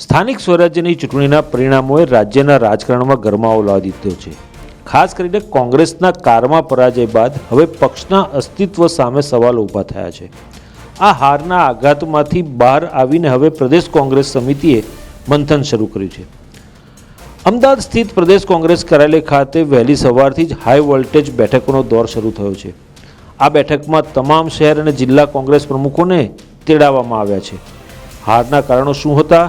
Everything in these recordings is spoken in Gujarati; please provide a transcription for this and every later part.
સ્થાનિક સ્વરાજ્યની ચૂંટણીના પરિણામોએ રાજ્યના રાજકારણમાં ગરમાવો લાવી દીધો છે. ખાસ કરીને કોંગ્રેસના કારમાં પરાજય બાદ હવે પક્ષના અસ્તિત્વ સામે સવાલો ઊભા થયા છે. આ હારના આઘાતમાંથી બહાર આવીને હવે પ્રદેશ કોંગ્રેસ સમિતિએ મંથન શરૂ કર્યું છે. અમદાવાદ સ્થિત પ્રદેશ કોંગ્રેસ કાર્યાલય ખાતે વહેલી સવારથી જ હાઈ વોલ્ટેજ બેઠકોનો દોર શરૂ થયો છે. આ બેઠકમાં તમામ શહેર અને જિલ્લા કોંગ્રેસ પ્રમુખોને તેડાવવામાં આવ્યા છે. હારના કારણો શું હતા,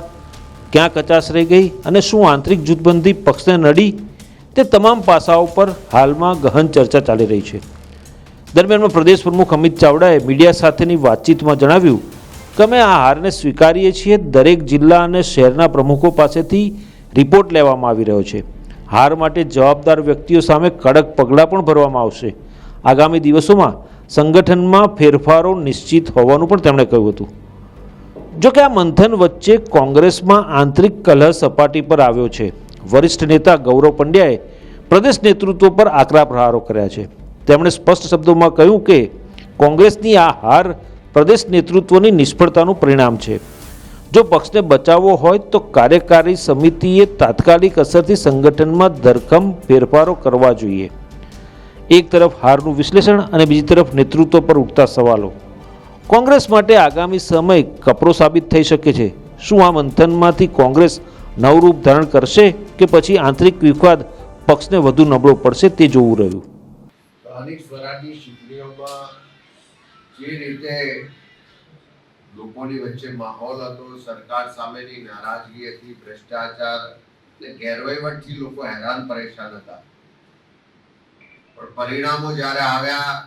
ક્યાં કચાશ રહી ગઈ અને શું આંતરિક જૂથબંધી પક્ષને નડી, તે તમામ પાસાઓ પર હાલમાં ગહન ચર્ચા ચાલી રહી છે. દરમિયાનમાં પ્રદેશ પ્રમુખ અમિત ચાવડાએ મીડિયા સાથેની વાતચીતમાં જણાવ્યું કે અમે આ હારને સ્વીકારીએ છીએ. દરેક જિલ્લા અને શહેરના પ્રમુખો પાસેથી રિપોર્ટ લેવામાં આવી રહ્યો છે. હાર માટે જવાબદાર વ્યક્તિઓ સામે કડક પગલાં પણ ભરવામાં આવશે. આગામી દિવસોમાં સંગઠનમાં ફેરફારો નિશ્ચિત હોવાનું પણ તેમણે કહ્યું હતું. જો કે આ મંથન વચ્ચે કોંગ્રેસમાં આંતરિક કલહ સપાટી પર આવ્યો છે. વરિષ્ઠ નેતા ગૌરવ પંડ્યાએ પ્રદેશ નેતૃત્વ પર આકરા પ્રહારો કર્યા છે. તેમણે સ્પષ્ટ શબ્દોમાં કહ્યું કે કોંગ્રેસની આ હાર પ્રદેશ નેતૃત્વની નિષ્ફળતાનું પરિણામ છે. જો પક્ષને બચાવવો હોય તો કાર્યકારી સમિતિએ તાત્કાલિક અસરથી સંગઠનમાં ધરખમ ફેરફારો કરવા જોઈએ. એક તરફ હારનું વિશ્લેષણ અને બીજી તરફ નેતૃત્વ પર ઉઠતા સવાલો. કોંગ્રેસ માટે આગામી સમય કપરો સાબિત થઈ શકે છે. શું આ મંથનમાંથી કોંગ્રેસ નવરૂપ ધારણ કરશે કે પછી આંતરિક વિવાદ પક્ષને વધુ નબળો પડશે તે જોવું રહ્યું. સ્થાનિક સ્વરાજની ચૂંટણીઓમાં જે રીતે લોકોની વચ્ચે માહોલ હતો, સરકાર સામેની નારાજગી હતી, ભ્રષ્ટાચાર અને ગેરવહીવટથી લોકો હેરાન પરેશાન હતા, પણ પરિણામો જ્યારે આવ્યા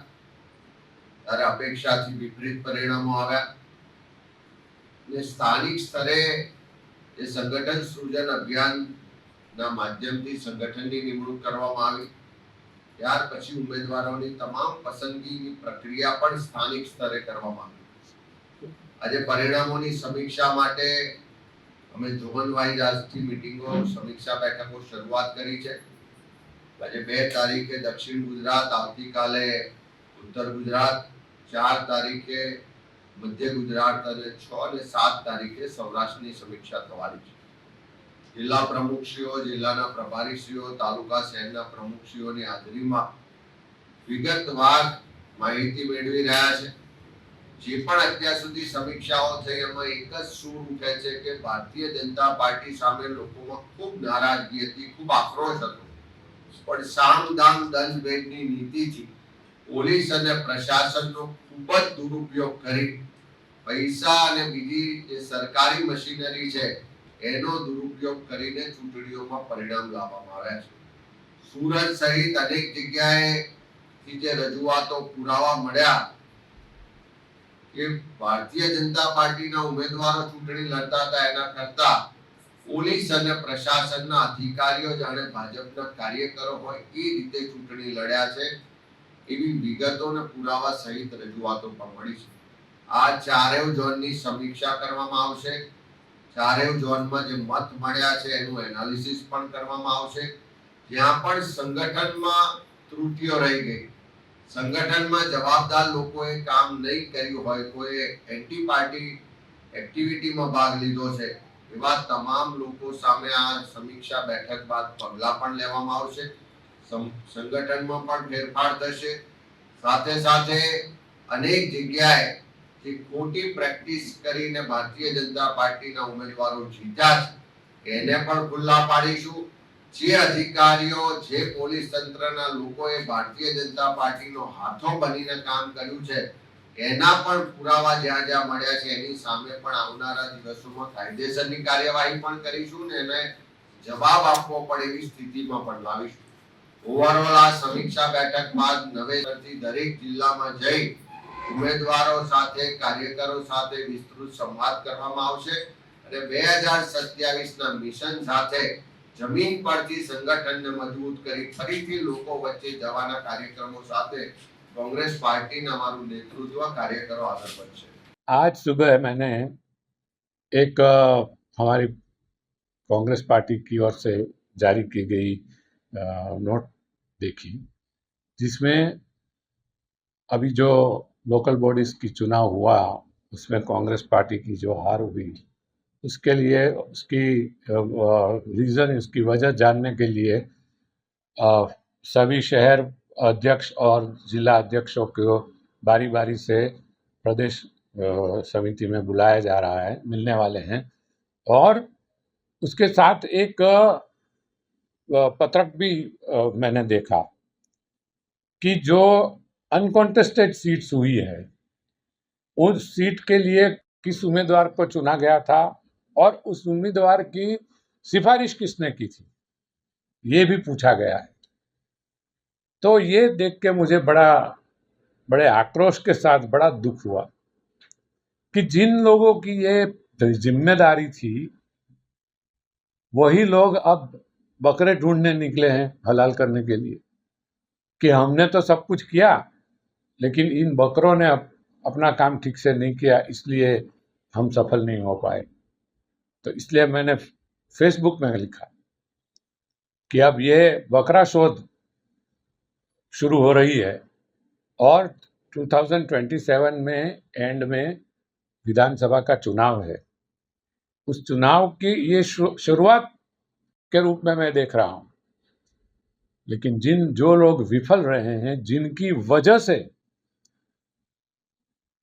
ત્યારે અપેક્ષાથી વિપરીત પરિણામો આવ્યા. ને સ્થાનિક સ્તરે જે સંગઠન સૃજન અભિયાનના માધ્યમથી સંગઠનની નિમણૂક કરવામાં આવી, ત્યાર પછી ઉમેદવારોની તમામ પસંદગીની પ્રક્રિયા પણ સ્થાનિક સ્તરે કરવામાં આવી. આજે પરિણામોની સમીક્ષા માટે અમે ઝોન વાઇઝ આજથી મિટિંગો, સમીક્ષા બેઠકો શરૂઆત કરી છે. આજે 2 તારીખે દક્ષિણ ગુજરાત, આવતીકાલે ઉત્તર ગુજરાત, 4 તારીખે મધ્ય ગુજરાત અને 6 અને 7 તારીખે સૌરાષ્ટ્રની સમીક્ષા થવાની છે. જિલ્લા પ્રમુખશ્રીઓ, જિલ્લાના પ્રભારીશ્રીઓ, તાલુકા શહેરના પ્રમુખશ્રીઓની હાજરીમાં વિગતવાર માહિતી મેળવી રહ્યા છે. જે પણ અત્યાર સુધી સમીક્ષાઓ થઈ એમાં એક જ સૂર ઉઠે છે કે ભારતીય જનતા પાર્ટી સામે લોકોમાં ખૂબ નારાજગી હતી, ખૂબ આક્રોશ હતો, પણ સામ દામ દંડ ભેદની નીતિથી પોલીસ અને પ્રશાસનનો ખૂબ જ દુરુપયોગ કરી પૈસા અને બીજી જે સરકારી મશીનરી છે એનો દુરુપયોગ કરીને ચૂંટણીઓમાં પરિણામ લાવવામાં આવ્યા છે. સુરત સહિત અનેક જગ્યાએથી જે રજૂઆતો, પુરાવા મળ્યા કે ભારતીય જનતા પાર્ટીના ઉમેદવારો ચૂંટણી લડતા હતા એના કરતા પોલીસ અને પ્રશાસનના અધિકારીઓ જાણે ભાજપના કાર્યકરો હોય એ રીતે ચૂંટણી લડ્યા છે, એવી વિગતો અને પુરાવા સહિત રજૂઆતો પણ મળી છે. આ ચારેય ઝોનની સમીક્ષા કરવામાં આવશે. ચારેય ઝોનમાં જે મત મળ્યા છે એનું એનાલિસિસ પણ કરવામાં આવશે. જ્યાં પણ સંગઠનમાં ત્રુટિઓ રહી ગઈ, સંગઠનમાં જવાબદાર લોકોએ કામ નહીં કર્યું હોય, કોઈ એન્ટી પાર્ટી એક્ટિવિટીમાં ભાગ લીધો છે, એવા તમામ લોકો સામે આ સમીક્ષા બેઠક બાદ પગલાં પણ લેવામાં આવશે. સંગઠનમાં પણ ફેરફાર થશે. સાથે સાથે અનેક જગ્યાએ જે ખોટી પ્રેક્ટિસ કરીને ભારતીય જનતા પાર્ટીના ઉમેદવારો જીત્યા છે એને પણ ખુલ્લા પાડીશું. જે અધિકારીઓ, જે પોલીસ તંત્રના લોકોએ ભારતીય જનતા પાર્ટીનો હાથો બનીને કામ કર્યું છે એના પણ પુરાવા જ્યાં જ્યાં મળ્યા છે એની સામે પણ આવનારા દિવસોમાં કાયદેસરની કાર્યવાહી પણ કરીશું ને એને જવાબ આપવો પડે એવી સ્થિતિમાં પણ લાવીશું. ઓવરઓલ આ સમીક્ષા બેઠક બાદ નવેસરથી દરેક જિલ્લામાં જઈ ઉમેદવારો સાથે, કાર્યકરો સાથે વિસ્તૃત સંવાદ કરવામાં આવશે અને 2027ના મિશન સાથે જમીન પરથી સંગઠનને મજબૂત કરી ફરીથી લોકો વચ્ચે જવાના કાર્યક્રમો સાથે कांग्रेस पार्टी ने हमारू नेतृत्व कार्यकरो आगे बढ़े। आज सुबह मैंने एक हमारी कांग्रेस पार्टी की ओर से जारी की गई नोट देखी, जिसमें अभी जो लोकल बॉडीज की चुनाव हुआ उसमें कांग्रेस पार्टी की जो हार हुई उसके लिए उसकी रीज़न, उसकी वजह जानने के लिए सभी शहर अध्यक्ष और जिला अध्यक्षों को बारी बारी से प्रदेश समिति में बुलाया जा रहा है, मिलने वाले हैं। और उसके साथ एक पत्रक भी मैंने देखा कि जो अनकॉन्टेस्टेड सीट्स हुई है, उस सीट के लिए किस उम्मीदवार को चुना गया था और उस उम्मीदवार की सिफारिश किसने की थी, ये भी पूछा गया है। तो ये देख के मुझे बड़े आक्रोश के साथ बड़ा दुख हुआ कि जिन लोगों की ये जिम्मेदारी थी, वही लोग अब बकरे ढूंढने निकले हैं हलाल करने के लिए कि हमने तो सब कुछ किया, लेकिन इन बकरों ने अपना काम ठीक से नहीं किया, इसलिए हम सफल नहीं हो पाए। तो इसलिए मैंने फेसबुक में लिखा कि अब ये बकरा शोध शुरू हो रही है और 2027 में एंड में विधानसभा का चुनाव है। उस चुनाव की ये शुरुआत के रूप में मैं देख रहा हूँ, लेकिन जो लोग विफल रहे हैं, जिनकी वजह से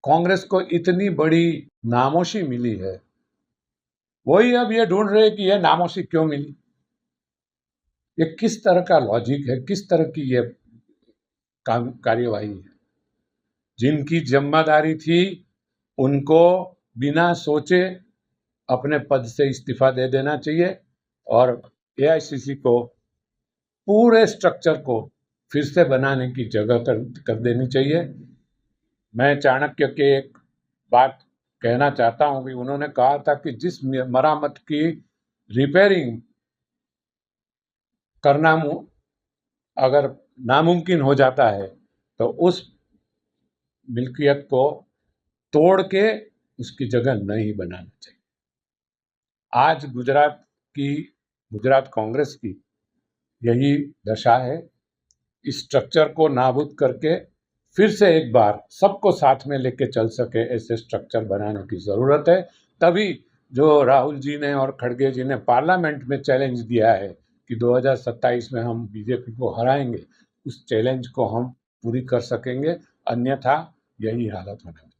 कांग्रेस को इतनी बड़ी नामोशी मिली है, वही अब ये ढूंढ रहे हैं कि ये नामोशी क्यों मिली, ये किस तरह का लॉजिक है, किस तरह की ये कार्यवाही है। जिनकी जिम्मेदारी थी, उनको बिना सोचे अपने पद से इस्तीफा दे देना चाहिए और एआईसीसी को पूरे स्ट्रक्चर को फिर से बनाने की जगह कर देनी चाहिए। मैं चाणक्य के एक बात कहना चाहता हूँ कि उन्होंने कहा था कि जिस मरामत की रिपेयरिंग करना अगर नामुमकिन हो जाता है, तो उस मिल्कियत को तोड़ के उसकी जगह नहीं बनाना चाहिए। आज गुजरात कांग्रेस की यही दशा है। इस स्ट्रक्चर को नाबूद करके फिर से एक बार सबको साथ में लेके चल सके, ऐसे स्ट्रक्चर बनाने की ज़रूरत है। तभी जो राहुल जी ने और खड़गे जी ने पार्लियामेंट में चैलेंज दिया है कि 2027 में हम बीजेपी को हराएंगे, उस चैलेंज को हम पूरी कर सकेंगे, अन्यथा यही हालत होने वाली है।